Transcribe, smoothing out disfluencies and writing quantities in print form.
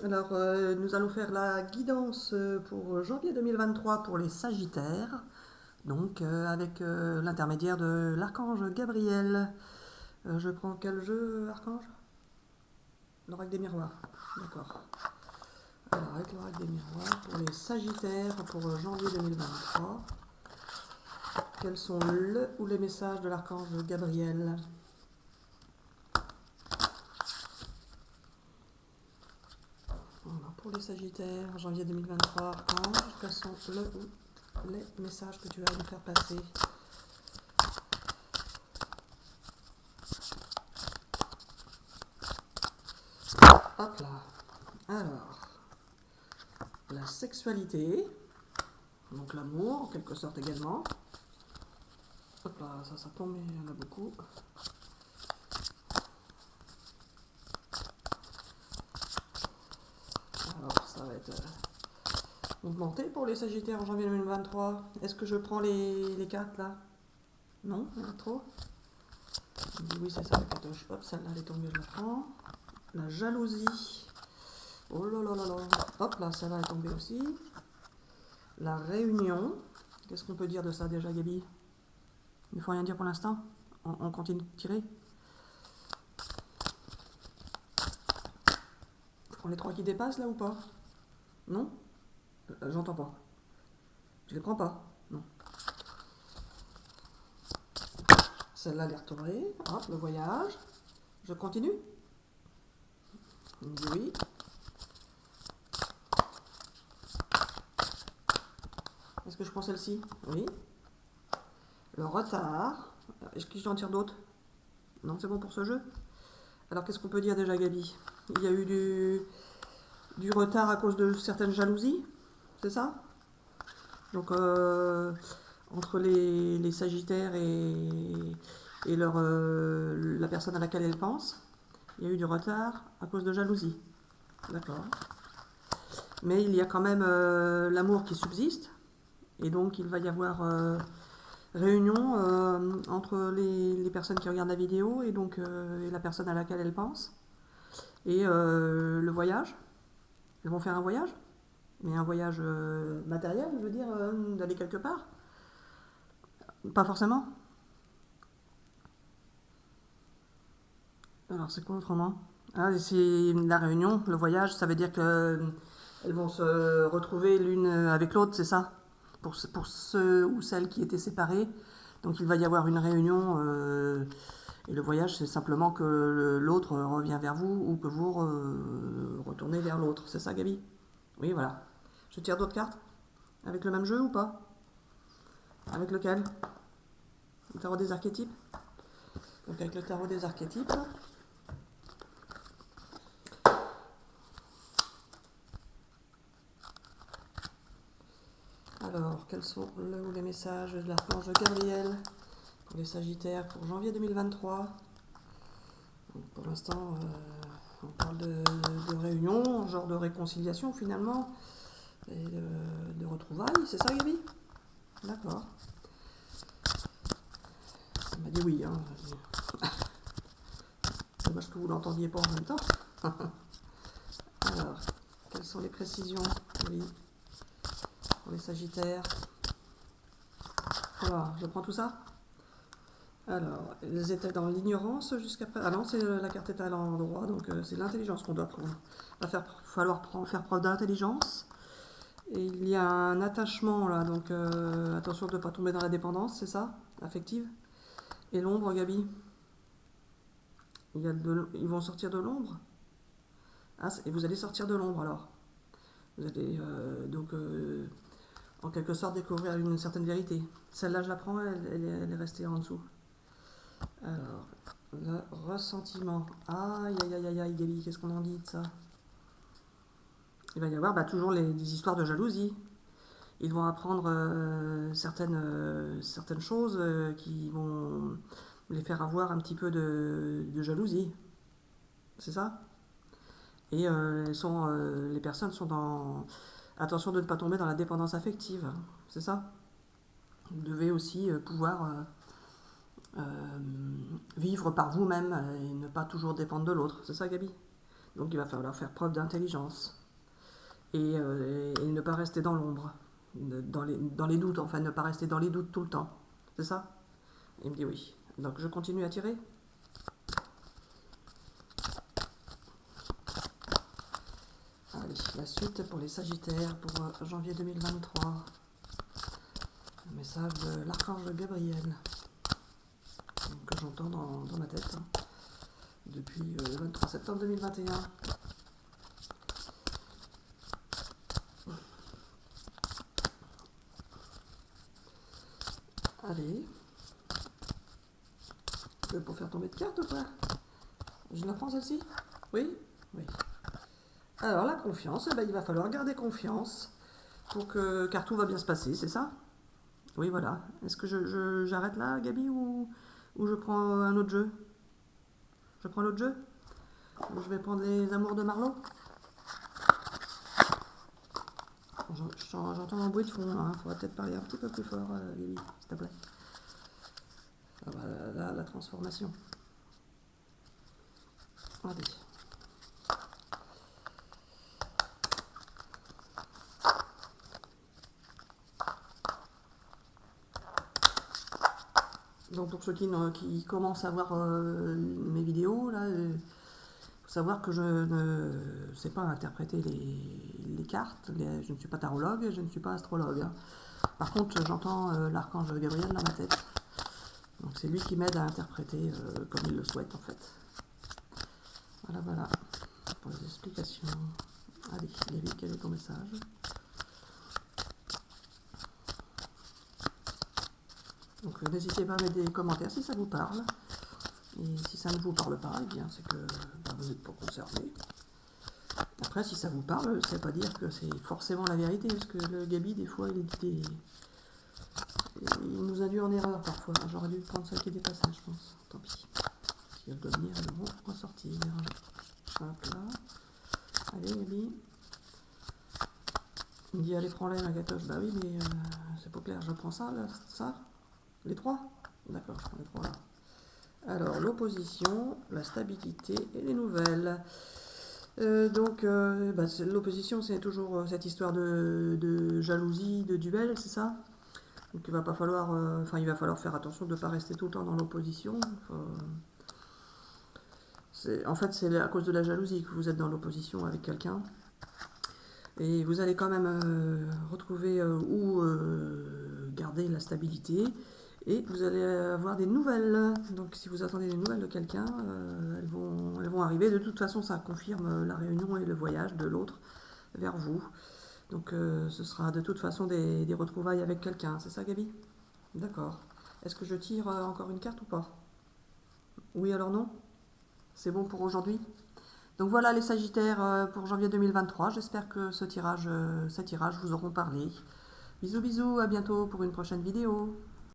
Alors, nous allons faire la guidance pour janvier 2023 pour les Sagittaires, donc avec l'intermédiaire de l'archange Gabriel. Je prends quel jeu, archange? L'oracle des miroirs. D'accord. Alors, avec l'oracle des miroirs, pour les Sagittaires pour janvier 2023, quels sont le ou les messages de l'archange Gabriel? Voilà, pour les Sagittaires, janvier 2023, archange, quels sont le ou les messages que tu vas nous faire passer? Hop là. Alors, la sexualité, donc l'amour en quelque sorte également. Hop là, ça tombe, il y en a beaucoup. Alors, ça va être mouvementé pour les Sagittaires en janvier 2023. Est-ce que je prends les cartes là? Non, il y en a trop. Oui, c'est ça la carte. Hop, celle-là elle est tombée, je la prends. La jalousie. Oh là là là là. Hop là, celle-là est tombée aussi. La réunion. Qu'est-ce qu'on peut dire de ça déjà, Gabi? Il ne faut rien dire pour l'instant. On continue de tirer. On les trois qui dépassent là ou pas? Non? J'entends pas. Je les prends pas. Non. Celle-là, elle est retournée. Hop, le voyage. Je continue? Oui. Est-ce que je prends celle-ci? Oui. Le retard. Est-ce que j'en tire d'autres? Non, c'est bon pour ce jeu. Alors, qu'est-ce qu'on peut dire déjà, Gabi? Il y a eu du retard à cause de certaines jalousies, c'est ça? Donc, entre les Sagittaires et la personne à laquelle elle pense, il y a eu du retard à cause de jalousie. D'accord. Mais il y a quand même l'amour qui subsiste, et donc il va y avoir réunion entre les personnes qui regardent la vidéo et donc et la personne à laquelle elle pense. Et le voyage. Ils vont faire un voyage, mais un voyage matériel, je veux dire, d'aller quelque part. Pas forcément. Alors c'est quoi autrement? Ah, c'est la réunion, le voyage, ça veut dire que elles vont se retrouver l'une avec l'autre, c'est ça? Pour ceux ou celles qui étaient séparés. Donc il va y avoir une réunion et le voyage, c'est simplement que l'autre revient vers vous ou que vous retournez vers l'autre. C'est ça, Gabi? Oui, voilà. Je tire d'autres cartes? Avec le même jeu ou pas? Avec lequel? Le tarot des archétypes? Donc avec le tarot des archétypes. Alors, quels sont les messages de l'archange Gabriel pour les Sagittaires pour janvier 2023? Donc, pour l'instant, on parle de réunion, genre de réconciliation finalement, et de retrouvailles, c'est ça, Gabi? D'accord. Ça m'a dit oui, hein. C'est dommage que vous l'entendiez pas en même temps. Alors, quelles sont les précisions, oui, pour les Sagittaires? Alors, je prends tout ça? Alors, ils étaient dans l'ignorance jusqu'à présent. Ah non, c'est la carte est à l'endroit, donc c'est l'intelligence qu'on doit prendre. Il va falloir faire preuve d'intelligence. Et il y a un attachement là, donc attention de ne pas tomber dans la dépendance, c'est ça? Affective. Et l'ombre, Gabi? Ils vont sortir de l'ombre? Ah, et vous allez sortir de l'ombre alors? Vous allez donc en quelque sorte découvrir une certaine vérité. Celle-là, je la prends, elle est restée en dessous. Alors, le ressentiment. Aïe, aïe, aïe, aïe, aïe, Gabi, qu'est-ce qu'on en dit de ça? Il va y avoir toujours des histoires de jalousie. Ils vont apprendre certaines choses qui vont les faire avoir un petit peu de jalousie. C'est ça? Et les personnes sont dans... Attention de ne pas tomber dans la dépendance affective. C'est ça? Vous devez aussi pouvoir vivre par vous-même et ne pas toujours dépendre de l'autre. C'est ça, Gabi? Donc il va falloir faire preuve d'intelligence. Et ne pas rester dans l'ombre, dans les doutes, enfin ne pas rester dans les doutes tout le temps. C'est ça? Il me dit oui. Donc je continue à tirer. Allez, la suite pour les Sagittaires pour janvier 2023. Un message de l'archange Gabriel que j'entends dans ma tête depuis le 23 septembre 2021. Allez. Pour faire tomber de carte ou quoi? Je la prends celle-ci? Oui? Oui. Alors la confiance, eh ben, il va falloir garder confiance car tout va bien se passer, c'est ça? Oui, voilà. Est-ce que j'arrête là, Gabi, ou je prends un autre jeu? Je prends l'autre jeu? Ou je vais prendre les amours de Marlowe? J'entends un bruit de fond, hein. Faudrait peut-être parler un petit peu plus fort, Gabi, s'il te plaît. Ah bah, la transformation. Allez. Donc pour ceux qui commencent à voir mes vidéos, là, faut savoir que je ne sais pas interpréter les cartes, je ne suis pas tarologue, je ne suis pas astrologue. Hein. Par contre, j'entends l'archange Gabriel dans ma tête. Donc c'est lui qui m'aide à interpréter comme il le souhaite en fait. Voilà, voilà, pour les explications. Allez, Gabi, quel est ton message? Donc n'hésitez pas à mettre des commentaires si ça vous parle. Et si ça ne vous parle pas, eh bien c'est que vous n'êtes pas concerné. Après, si ça vous parle, ça ne veut pas dire que c'est forcément la vérité, parce que le Gabi, des fois, il nous induit en erreur parfois. J'aurais dû prendre ça qui est dépassé, je pense. Tant pis. Si elle doit venir, elles vont ressortir. Hop là. Allez, Gabi. Il me dit, allez, prends-les, ma gâteuse. Bah oui, mais c'est pas clair. Je prends ça, là, ça. Les trois? D'accord, je prends les trois là. Alors, l'opposition, la stabilité et les nouvelles. L'opposition, c'est toujours cette histoire de jalousie, de duel, c'est ça? Donc il va falloir faire attention de ne pas rester tout le temps dans l'opposition. En fait, c'est à cause de la jalousie que vous êtes dans l'opposition avec quelqu'un. Et vous allez quand même retrouver ou garder la stabilité. Et vous allez avoir des nouvelles. Donc si vous attendez des nouvelles de quelqu'un, elles vont arriver. De toute façon, ça confirme la réunion et le voyage de l'autre vers vous. Donc ce sera de toute façon des retrouvailles avec quelqu'un. C'est ça, Gabi? D'accord. Est-ce que je tire encore une carte ou pas? Oui, alors non? C'est bon pour aujourd'hui? Donc voilà les Sagittaires pour janvier 2023. J'espère que ces tirages vous auront parlé. Bisous, bisous, à bientôt pour une prochaine vidéo.